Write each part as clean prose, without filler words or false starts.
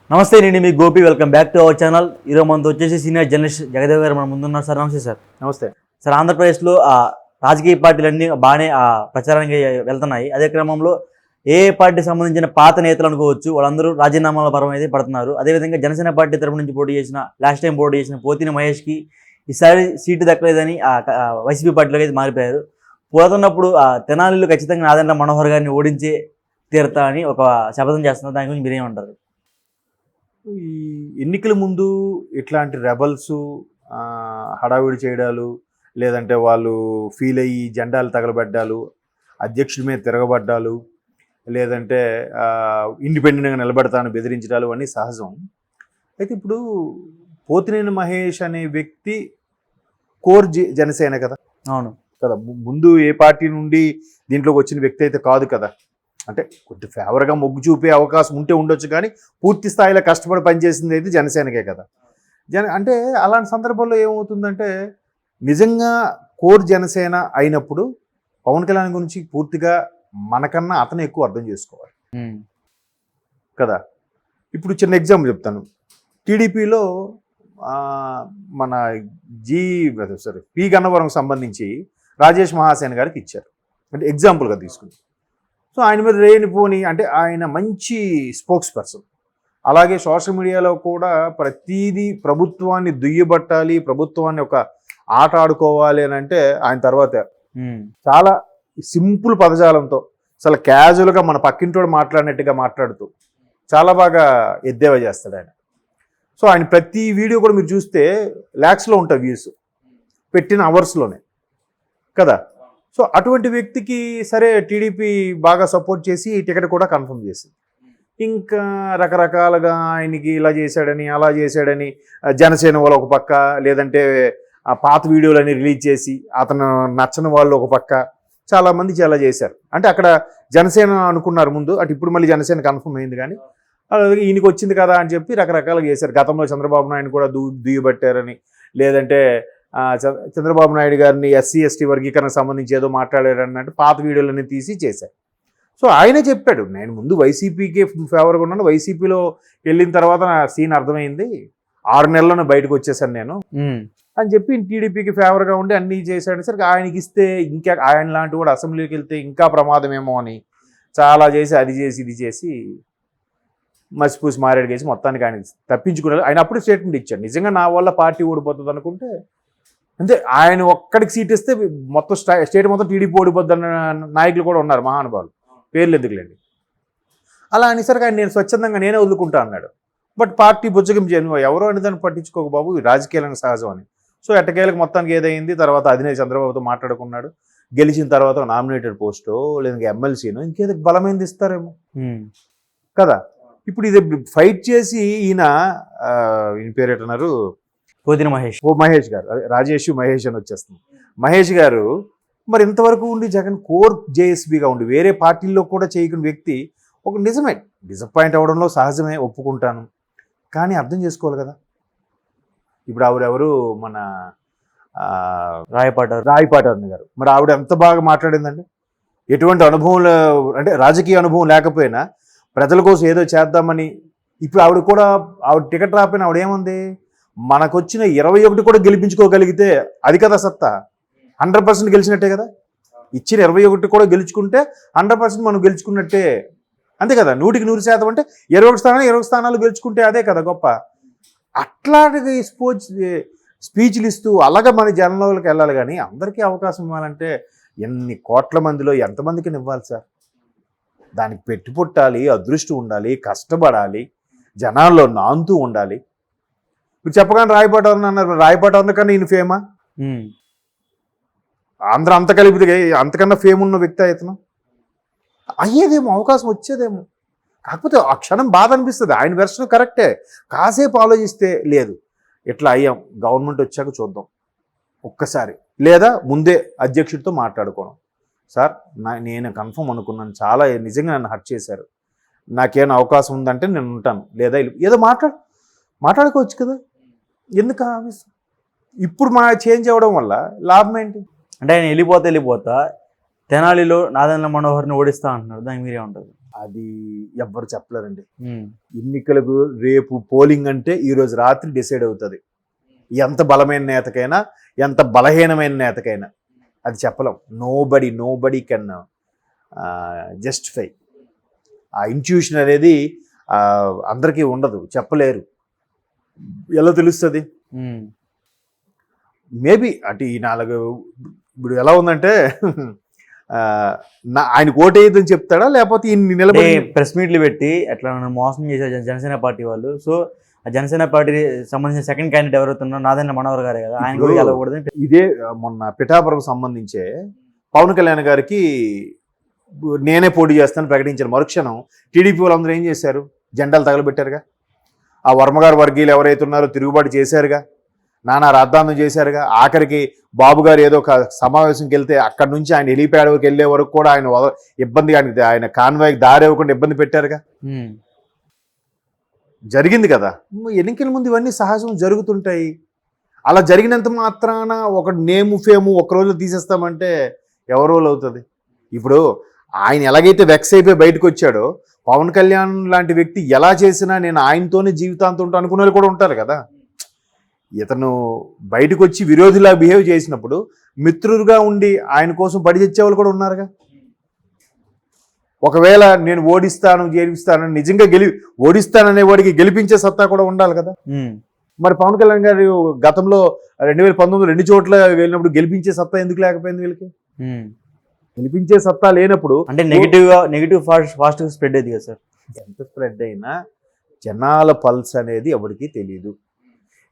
నమస్తే నేను మీ Gopi welcome back to our channel. ఈరోజు మనతో వచ్చేసి సీనియర్ జర్నలిస్ట్ జగదేవ్ గారు మన ముందున్నారు. సార్ నమస్తే. సార్ నమస్తే సార్, ఆంధ్రప్రదేశ్లో రాజకీయ పార్టీలన్నీ బాగానే ప్రచారానికి వెళ్తున్నాయి. అదే క్రమంలో ఏ పార్టీకి సంబంధించిన పాత నేతలు అనుకోవచ్చు, వాళ్ళందరూ రాజీనామాల పరం అయితే పడుతున్నారు. అదేవిధంగా జనసేన పార్టీ తరపు నుంచి పోటీ చేసిన లాస్ట్ టైం పోటీ చేసిన పోతిన మహేష్కి ఈసారి సీటు దక్కలేదని వైసీపీ పార్టీలోకి అయితే మారిపోయారు. పోతున్నప్పుడు తెనాలిలో ఖచ్చితంగా నాదెండ్ల మనోహర్ గారిని ఓడించే తీరుతా అని ఒక శపథం చేస్తున్నారు. దాని గురించి మీరేమంటారు? ఈ ఎన్నికల ముందు ఇట్లాంటి రెబల్స్ హడావిడి చేయడాలు, లేదంటే వాళ్ళు ఫీల్ అయ్యి జెండాలు తగలబడ్డాలు, అధ్యక్షుడి మీద తిరగబడ్డాలు, లేదంటే ఇండిపెండెంట్గా నిలబడతాను బెదిరించడాలు అన్నీ సహజం. అయితే ఇప్పుడు పోతినేని మహేష్ అనే వ్యక్తి కోర్ జనసేన కదా. అవును కదా, ముందు ఏ పార్టీ నుండి దీంట్లోకి వచ్చిన వ్యక్తి అయితే కాదు కదా. అంటే కొద్ది ఫేవర్గా మొగ్గు చూపే అవకాశం ఉంటే ఉండొచ్చు, కానీ పూర్తి స్థాయిలో కష్టపడి పనిచేసింది అయితే జనసేనకే కదా. అంటే అలాంటి సందర్భంలో ఏమవుతుందంటే, నిజంగా కోర్ జనసేన అయినప్పుడు పవన్ కళ్యాణ్ గురించి పూర్తిగా మనకన్నా అతను ఎక్కువ అర్థం చేసుకోవాలి కదా. ఇప్పుడు చిన్న ఎగ్జాంపుల్ చెప్తాను. టీడీపీలో మన పి గన్నవరం సంబంధించి రాజేష్ మహాసేన్ గారికి ఇచ్చారు, అంటే ఎగ్జాంపుల్గా తీసుకుని. సో ఆయన మీద లేనిపోని, అంటే ఆయన మంచి స్పోక్స్ పర్సన్. అలాగే సోషల్ మీడియాలో కూడా ప్రతిదీ ప్రభుత్వాన్ని దుయ్యబట్టాలి, ప్రభుత్వాన్ని ఒక ఆట ఆడుకోవాలి అని అంటే ఆయన తర్వాత చాలా సింపుల్ పదజాలంతో, అసలు క్యాజువల్గా మన పక్కింటోడు మాట్లాడినట్టుగా మాట్లాడుతూ చాలా బాగా ఎద్దేవా చేస్తాడు ఆయన. సో ఆయన ప్రతి వీడియో కూడా మీరు చూస్తే ల్యాక్స్లో ఉంటాయి వ్యూస్, పెట్టిన అవర్స్లోనే కదా. సో అటువంటి వ్యక్తికి సరే టీడీపీ బాగా సపోర్ట్ చేసి టికెట్ కూడా కన్ఫర్మ్ చేసింది. ఇంకా రకరకాలుగా ఆయనకి ఇలా చేశాడని అలా చేశాడని జనసేన వాళ్ళు ఒక పక్క, లేదంటే ఆ పాత వీడియోలని రిలీజ్ చేసి అతను నచ్చని వాళ్ళు ఒక పక్క, చాలామంది చాలా చేశారు. అంటే అక్కడ జనసేన అనుకున్నారు ముందు, అటు ఇప్పుడు మళ్ళీ జనసేన కన్ఫర్మ్ అయింది. కానీ అలాగే ఈయనకి వచ్చింది కదా అని చెప్పి రకరకాలుగా చేశారు. గతంలో చంద్రబాబు నాయుడు కూడా దుయ్యబట్టారని, లేదంటే చంద్రబాబు నాయుడు గారిని ఎస్సీ ఎస్టీ వర్గీకరణకు సంబంధించి ఏదో మాట్లాడారన్నట్టు పాత వీడియోలన్నీ తీసి చేశారు. సో ఆయనే చెప్పాడు, నేను ముందు వైసీపీకి ఫేవర్గా ఉన్నాను, వైసీపీలో వెళ్ళిన తర్వాత నా సీన్ అర్థమైంది, 6 నెలలను బయటకు వచ్చేసాను నేను అని చెప్పి టీడీపీకి ఫేవర్గా ఉండి అన్నీ చేశాడు. సరే ఆయనకి ఇస్తే ఇంకా ఆయన లాంటి కూడా అసెంబ్లీకి వెళ్తే ఇంకా ప్రమాదమేమో అని చాలా చేసి, అది చేసి ఇది చేసి మసిపూసి మారేడు చేసి మొత్తానికి ఆయన తప్పించుకున్నారు. ఆయన అప్పుడు స్టేట్మెంట్ ఇచ్చాడు, నిజంగా నా వల్ల పార్టీ ఓడిపోతుంది అనుకుంటే అంతే, ఆయన ఒక్కడికి సీట్ ఇస్తే మొత్తం స్టేట్ మొత్తం టీడీపీ ఓడిపోద్ది అన్న నాయకులు కూడా ఉన్నారు, మహానుభావులు, పేర్లు ఎందుకులేండి. అలా అనేసరికి ఆయన నేను స్వచ్ఛందంగా నేనే వదులుకుంటా అన్నాడు. బట్ పార్టీ బుజ్జగింపు ఎవరో అని దాన్ని పట్టించుకోక బాబు, రాజకీయాలకు సహజం అని. సో ఎట్టకేలకు మొత్తానికి ఏదైంది, తర్వాత అధినేత చంద్రబాబుతో మాట్లాడుకున్నాడు. గెలిచిన తర్వాత నామినేటెడ్ పోస్టో లేదా ఎమ్మెల్సీనో ఇంకేదో బలమైంది ఇస్తారేమో కదా. ఇప్పుడు ఇది ఫైట్ చేసి ఈయన పేరు ఏంటన్నారు, పోతిన మహేష్, మహేష్ గారు, రాజేష్ మహేష్ అని వచ్చేస్తుంది. మహేష్ గారు మరి ఇంతవరకు ఉండి జగన్ కోర్ జేఎస్బీగా ఉండి వేరే పార్టీల్లో కూడా చేయకున్న వ్యక్తి ఒక నిజమే డిసప్పాయింట్ అవ్వడంలో సహజమే, ఒప్పుకుంటాను. కానీ అర్థం చేసుకోవాలి కదా. ఇప్పుడు ఆవిడెవరు, మన రాయపాటి గారు, మరి ఆవిడ ఎంత బాగా మాట్లాడిందండి. ఎటువంటి అనుభవం, అంటే రాజకీయ అనుభవం లేకపోయినా ప్రజల కోసం ఏదో చేద్దామని. ఇప్పుడు ఆవిడ కూడా, ఆవిడ టికెట్ రాకపోయినా ఆవిడ ఏముంది, మనకొచ్చిన 21 కూడా గెలిపించుకోగలిగితే అది కదా సత్తా. 100% గెలిచినట్టే కదా. ఇచ్చిన 21 కూడా గెలుచుకుంటే 100% మనం గెలుచుకున్నట్టే, అంతే కదా. 100కి 100% అంటే 21 స్థానాలు గెలుచుకుంటే అదే కదా గొప్ప. అట్లాంటి స్పీచ్లు ఇస్తూ అలాగే మన జనంలోకి వెళ్ళాలి. కానీ అందరికీ అవకాశం ఇవ్వాలంటే ఎన్ని కోట్ల మందిలో ఎంతమందికి ఇవ్వాలి సార్? దానికి పెట్టి పుట్టాలి, అదృష్టం ఉండాలి, కష్టపడాలి, జనాల్లో నాంతూ ఉండాలి. ఇప్పుడు చెప్పగానే రాయపాటి అన్నారు, రాయపాటి కన్నా ఈయన ఫేమా? ఆంధ్ర అంత కలిపితే అంతకన్నా ఫేమ్ ఉన్న వ్యక్తి ఇతను అయ్యేదేమో, అవకాశం వచ్చేదేమో. కాకపోతే ఆ క్షణం బాధ అనిపిస్తుంది. ఆయన వెర్షన్ కరెక్టే, కాసేపు ఆలోచిస్తే లేదు ఇట్లా అయ్యాం, గవర్నమెంట్ వచ్చాక చూద్దాం ఒక్కసారి, లేదా ముందే అధ్యక్షుడితో మాట్లాడుకోవడం. సార్ నేను కన్ఫర్మ్ అనుకున్నాను, చాలా నిజంగా నన్ను హర్ట్ చేశారు, నాకేమైనా అవకాశం ఉందంటే నేను ఉంటాను, లేదా ఏదో మాట్లాడుకోవచ్చు కదా. ఎందుకు ఇప్పుడు చేంజ్ అవ్వడం వల్ల లాభం ఏంటి? అంటే ఆయన వెళ్ళిపోతా తెనాలిలో నాదెండ్ల మనోహర్ని ఓడిస్తా అంటున్నారు, దానికి మీరేమంటారు? అది ఎవ్వరు చెప్పలేరండి. ఉమ్, ఎన్నికలకు రేపు పోలింగ్ అంటే ఈరోజు రాత్రి డిసైడ్ అవుతుంది. ఎంత బలమైన నేతకైనా ఎంత బలహీనమైన నేతకైనా అది చెప్పలేం. Nobody can justify. ఆ ఇంట్యూషన్ అనేది అందరికీ ఉండదు, చెప్పలేరు. ఎలా తెలుస్తుంది? ఉమ్. మేబీ అంటే ఈ 4 ఇప్పుడు ఎలా ఉందంటే ఆయనకు ఓటేయద్దని చెప్తాడా, లేకపోతే ఈయన నిలబడి ప్రెస్ మీట్లు పెట్టి ఎట్లా నన్ను మోసం చేశారు జనసేన పార్టీ వాళ్ళు. సో ఆ జనసేన పార్టీ సంబంధించిన సెకండ్ క్యాండిడేట్ ఎవరైతున్నా నాదెండ్ల మనోహర్ గారే కదా, ఆయన కూడా వెళ్ళకూడదని. ఇదే మొన్న పిఠాపురం సంబంధించే పవన్ కళ్యాణ్ గారికి నేనే పోటీ చేస్తానని ప్రకటించిన మరుక్షణం టీడీపీ వాళ్ళందరూ ఏం చేశారు? జెండాలు తగలబెట్టారుగా. ఆ వర్మగారు వర్గీయులు ఎవరైతే ఉన్నారో తిరుగుబాటు చేశారుగా, నానా రాద్ధాంతం చేశారుగా. ఆఖరికి బాబు గారు ఏదో ఒక సమావేశంకి వెళ్తే అక్కడి నుంచి ఆయన హెలీప్యాడ్ వరకు వెళ్ళే వరకు కూడా ఆయన కాన్వాయ్కి దారి ఇవ్వకుండా ఇబ్బంది పెట్టారుగా. జరిగింది కదా. ఎన్నికల ముందు ఇవన్నీ సహజం జరుగుతుంటాయి. అలా జరిగినంత మాత్రాన ఒక నేము ఫేము ఒక్కరోజు తీసేస్తామంటే ఎవరోళ్ళు అవుతుంది? ఇప్పుడు ఆయన ఎలాగైతే వెక్స్ అయిపోయి బయటకు వచ్చాడో, పవన్ కళ్యాణ్ లాంటి వ్యక్తి ఎలా చేసినా నేను ఆయనతోనే జీవితాంతం ఉంటా అనుకునే వాళ్ళు కూడా ఉంటారు కదా. ఇతను బయటకు వచ్చి విరోధిలా బిహేవ్ చేసినప్పుడు మిత్రులుగా ఉండి ఆయన కోసం పడి తెచ్చేవాళ్ళు కూడా ఉన్నారుగా. ఒకవేళ నేను ఓడిస్తాను గెలిపిస్తాను నిజంగా ఓడిస్తాననే వాడికి గెలిపించే సత్తా కూడా ఉండాలి కదా. మరి పవన్ కళ్యాణ్ గారు గతంలో 2019 2 చోట్ల వెళ్ళినప్పుడు గెలిపించే సత్తా ఎందుకు లేకపోయింది వీళ్ళకి? గెలిపించే సత్తా లేనప్పుడు అంటే నెగిటివ్ ఫాస్ట్ స్ప్రెడ్ అయింది కదా సార్. ఎంత స్ప్రెడ్ అయినా జనాల పల్స్ అనేది ఎవరికి తెలియదు.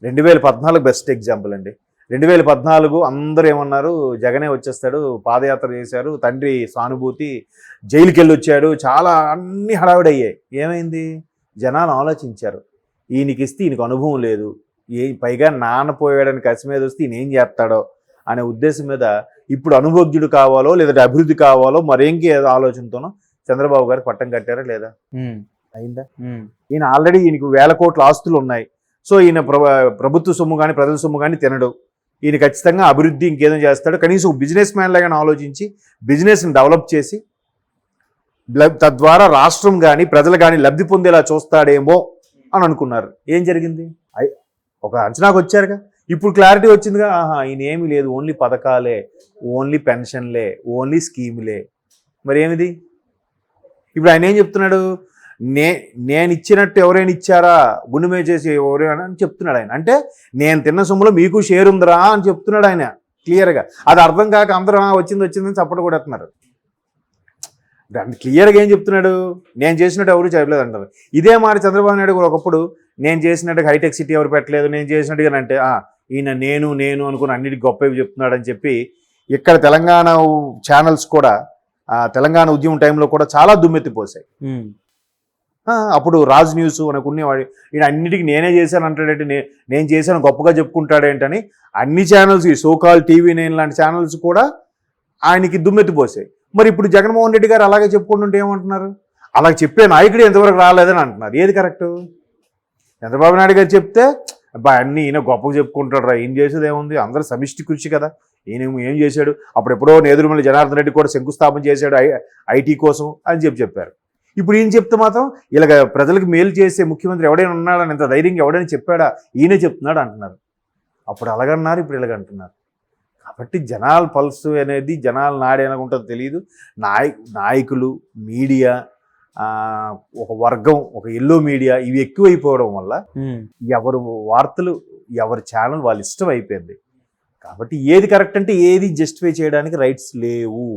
2014 బెస్ట్ ఎగ్జాంపుల్ అండి. 2014 అందరూ ఏమన్నారు? జగనే వచ్చేస్తాడు, పాదయాత్ర చేశారు, తండ్రి సానుభూతి, జైలుకి వెళ్ళి వచ్చాడు, చాలా అన్ని హడావిడయ్యాయి. ఏమైంది? జనాలు ఆలోచించారు, ఈయనకి ఇస్తే ఈయనకు అనుభవం లేదు, పైగా నాన్నపోయాడని కసి మీద వస్తే ఈయన ఏం చేస్తాడో అనే ఉద్దేశం మీద ఇప్పుడు అనుభోగ్యుడు కావాలో లేదంటే అభివృద్ధి కావాలో మరేంకి ఏదో ఆలోచనతోనో చంద్రబాబు గారికి పట్టం కట్టారా లేదా? అయిందా? ఈయన ఆల్రెడీ ఈయనకు 1000 కోట్ల ఆస్తులు ఉన్నాయి. సో ఈయన ప్రభుత్వ సొమ్ము కానీ ప్రజల సొమ్ము కానీ తినడు. ఈయన ఖచ్చితంగా అభివృద్ధి ఇంకేదో చేస్తాడు. కనీసం బిజినెస్ మ్యాన్ లాగానే ఆలోచించి బిజినెస్ని డెవలప్ చేసి తద్వారా రాష్ట్రం కానీ ప్రజలు కానీ లబ్ధి పొందేలా చూస్తాడేమో అని అనుకున్నారు. ఏం జరిగింది? ఒక అంచనాకు వచ్చారుగా. ఇప్పుడు క్లారిటీ వచ్చిందిగా. ఈయన ఏమీ లేదు, ఓన్లీ పథకాలే, ఓన్లీ పెన్షన్లే, ఓన్లీ స్కీములే. మరి ఏమిది? ఇప్పుడు ఆయన ఏం చెప్తున్నాడు? నేను ఇచ్చినట్టు ఎవరైనా ఇచ్చారా, గుండె మీద చేసి ఎవరైనా అని చెప్తున్నాడు ఆయన. అంటే నేను తిన్న సొమ్ములో మీకు షేర్ ఉందిరా అని చెప్తున్నాడు ఆయన క్లియర్గా. అది అర్థం కాక అందరూ వచ్చిందని చప్పట్లు కొడుతున్నారు. దాన్ని క్లియర్గా ఏం చెప్తున్నాడు? నేను చేసినట్టు ఎవరు చేయలేదు అంటారు. ఇదే మాట చంద్రబాబు నాయుడు కూడా ఒకప్పుడు నేను చేసినట్టుగా హైటెక్ సిటీ ఎవరు పెట్టలేదు, నేను చేసినట్టుగా అంటే ఈయన నేను అనుకుని అన్నిటికీ గొప్పవి చెప్తున్నాడు అని చెప్పి ఇక్కడ తెలంగాణ ఛానల్స్ కూడా తెలంగాణ ఉద్యమం టైంలో కూడా చాలా దుమ్మెత్తిపోసాయి. అప్పుడు రాజ్ న్యూస్ అనుకునేవాడు, ఈయన అన్నిటికీ నేనే చేశాను అంటాడేంటి, నేను చేశాను గొప్పగా చెప్పుకుంటాడేంటని అన్ని ఛానల్స్, ఈ సోకాల్ TV9 లాంటి ఛానల్స్ కూడా ఆయనకి దుమ్మెత్తిపోసాయి. మరి ఇప్పుడు జగన్మోహన్ రెడ్డి గారు అలాగే చెప్పుకుంటుంటే ఏమంటున్నారు? అలా చెప్పే నాయకుడు ఎంతవరకు రాలేదని అంటున్నారు. ఏది కరెక్టు? చంద్రబాబు నాయుడు గారు చెప్తే అన్నీ ఈయన గొప్పగా చెప్పుకుంటాడు రా, ఈయన చేసేది ఏముంది, అందరూ సమిష్టి కృషి కదా, ఈయన ఏం చేశాడు, అప్పుడు ఎప్పుడో నేదురుమల్లి జనార్దన్ రెడ్డి కూడా శంకుస్థాపన చేశాడు ఐటీ కోసం అని చెప్పారు. ఇప్పుడు ఈయన చెప్తే మాత్రం ఇలాగ ప్రజలకు మేలు చేసే ముఖ్యమంత్రి ఎవడైనా ఉన్నాడని ఇంత ధైర్యంగా ఎవడైనా చెప్పాడా, ఈయనే చెప్తున్నాడు అంటున్నారు. అప్పుడు అలాగన్నారు, ఇప్పుడు ఇలాగంటున్నారు. కాబట్టి జనాల పల్సు అనేది జనాల నాడి అనుకుంటుందో తెలియదు. నాయకులు, మీడియా, ఒక వర్గం, ఒక ఎల్లో మీడియా ఇవి ఎక్కువైపోవడం వల్ల ఎవరు వార్తలు ఎవరి ఛానల్ వాళ్ళ ఇష్టం అయిపోయింది. కాబట్టి ఏది కరెక్ట్ అంటే ఏది జస్టిఫై చేయడానికి రైట్స్ లేవు.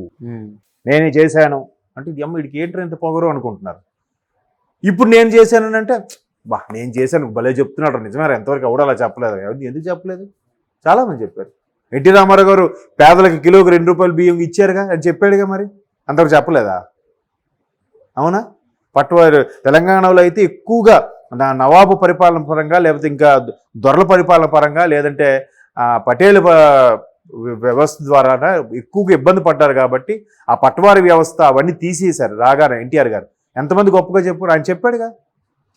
నేనే చేశాను అంటే వీడికి ఏంటో ఎంత పొగరు అనుకుంటున్నారు. ఇప్పుడు నేను చేశాను అంటే నేను చేశాను భలే చెప్తున్నాడు, నిజమే ఎంతవరకు ఎవడు అలా చెప్పలేదు. ఎందుకు చెప్పలేదు? చాలామంది చెప్పారు. ఎన్టీ రామారావు గారు పేదలకు కిలోకి 2 రూపాయలు బియ్యం ఇచ్చారుగా అని చెప్పాడుగా, మరి అంతవరకు చెప్పలేదా? అవునా? పట్టువారు తెలంగాణలో అయితే ఎక్కువగా నవాబు పరిపాలన పరంగా, లేకపోతే ఇంకా దొరల పరిపాలన పరంగా, లేదంటే పటేల్ వ్యవస్థ ద్వారా ఎక్కువగా ఇబ్బంది పడ్డారు. కాబట్టి ఆ పట్వారి వ్యవస్థ అవన్నీ తీసేశారు రాగానే ఎన్టీఆర్ గారు. ఎంతమంది గొప్పగా చెప్పారు? ఆయన చెప్పాడుగా,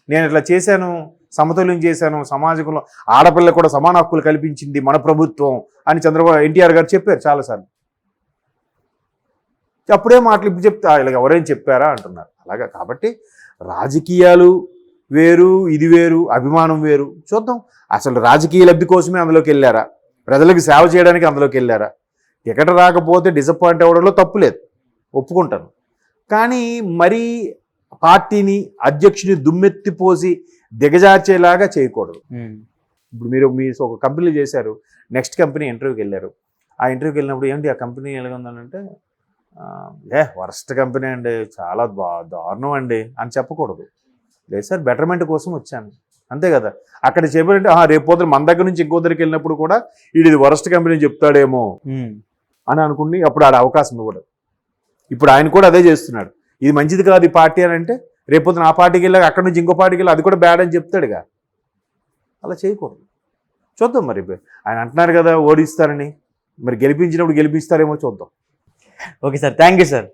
నేను ఇట్లా చేశాను, సమతుల్యం చేశాను, సమాజంలో ఆడపిల్ల కూడా సమాన హక్కులు కల్పించింది మన ప్రభుత్వం అని ఎన్టీఆర్ గారు చెప్పారు చాలాసార్లు. అప్పుడే మాటలు ఇప్పుడు చెప్తా ఇలా ఎవరైనా చెప్పారా అంటున్నారు. అలాగా కాబట్టి రాజకీయాలు వేరు, ఇది వేరు, అభిమానం వేరు. చూద్దాం అసలు రాజకీయ లబ్ధి కోసమే అందులోకి వెళ్ళారా, ప్రజలకు సేవ చేయడానికి అందులోకి వెళ్ళారా? టికెట్ రాకపోతే డిసప్పాయింట్ అవ్వడంలో తప్పు లేదు, ఒప్పుకుంటాను. కానీ మరీ పార్టీని అధ్యక్షుని దుమ్మెత్తిపోసి దిగజార్చేలాగా చేయకూడదు. ఇప్పుడు మీరు ఒక కంపెనీలో చేశారు, నెక్స్ట్ కంపెనీ ఇంటర్వ్యూకి వెళ్ళారు. ఆ ఇంటర్వ్యూకి వెళ్ళినప్పుడు ఏంటి ఆ కంపెనీ ఎలాగ ఉందనంటే వరస్ట్ కంపెనీ అండి, చాలా దారుణం అండి అని చెప్పకూడదు. లేదు సార్ బెటర్మెంట్ కోసం వచ్చాను, అంతే కదా. అక్కడ చెప్పారంటే రేపు పొద్దున మన దగ్గర నుంచి ఇంకో దగ్గరికి వెళ్ళినప్పుడు కూడా ఇది వరస్ట్ కంపెనీ చెప్తాడేమో అని అనుకుని అప్పుడు ఆడ అవకాశం ఇవ్వడు. ఇప్పుడు ఆయన కూడా అదే చేస్తున్నాడు, ఇది మంచిది కాదు ఈ పార్టీ అని అంటే రేపు పొద్దున ఆ పార్టీకి వెళ్ళాక అక్కడ నుంచి ఇంకో పార్టీకి వెళ్ళి అది కూడా బ్యాడ్ అని చెప్తాడుగా. అలా చేయకూడదు. చూద్దాం మరి ఆయన అంటున్నారు కదా ఓడిస్తారని, మరి గెలిపించినప్పుడు గెలిపిస్తారేమో చూద్దాం. Okay sir, thank you sir.